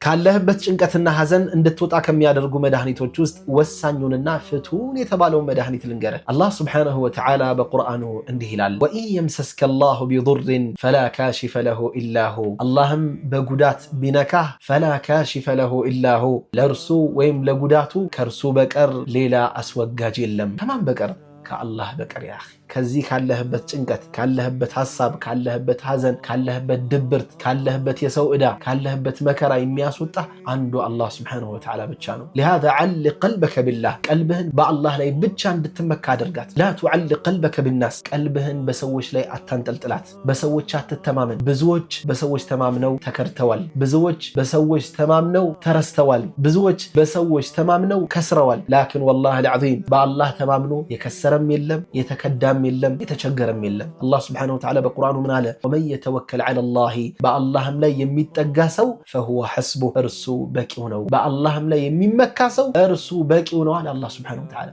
ካለህበት ጭንቀትና ሐዘን እንድትወጣ ከሚያደርጉ መድኃኒቶች ውስጥ ወሳኙንና ፍቱን የተባለው መድኃኒት ልንገርህ። አላህ ሱብሓነሁ ወተዓላ በቁርአኑ እንዲህ ይላል፣ ወኢን የምሰስከ አላሁ ቢዱርን ፈላ ካሺፈ ለሁ ኢላ ሁ። አላህም በጉዳት ቢነካህ ፈላ ካሺፈ ለሁ ኢላ ሁ፣ ለእርሱ ወይም ለጉዳቱ ከእርሱ በቀር ሌላ አስወጋጅ የለም። ከማን በቀር? ከአላህ በቀር። ያ ከዚህ ካለህበት ጭንቀት፣ ካለህበት ሐሳብ፣ ካለህበት ሐዘን፣ ካለህበት ድብርት፣ ካለህበት የሰው ዕዳ፣ ካለህበት መከራ የሚያስወጣ አንዱ አላህ ሱብሓነሁ ወተዓላ ብቻ ነው። لهذا علق قلبك بالله፣ ቀልብህን በአላህ ላይ ብቻ እንድትመካ አድርጋት። لا تعلق قلبك بالناس፣ ቀልብህን በሰዎች ላይ አታንጠልጥላት። በሰዎች አትተማመን። ብዙዎች በሰዎች ተማምነው ተከርተዋል። ብዙዎች በሰዎች ተማምነው ተረስተዋል። ብዙዎች በሰዎች ተማምነው ከስረዋል። ላኪን ወላሂ العظيم በአላህ ተማምኖ የከሰረም የለም የተከዳም የለም የተቸገረም የለም። አላህ ሱብሓነሁ ወተዓላ በቁርአኑ ምን አለ? ወመን የተወከል ዐለላህ፣ በአላህም ላይ የሚጠጋ ሰው ፈሁወ ሐስቡህ፣ እርሱ በቂው ነው። በአላህም ላይ የሚመካ ሰው እርሱ በቂው ነው አለ አላህ ሱብሓነሁ ወተዓላ።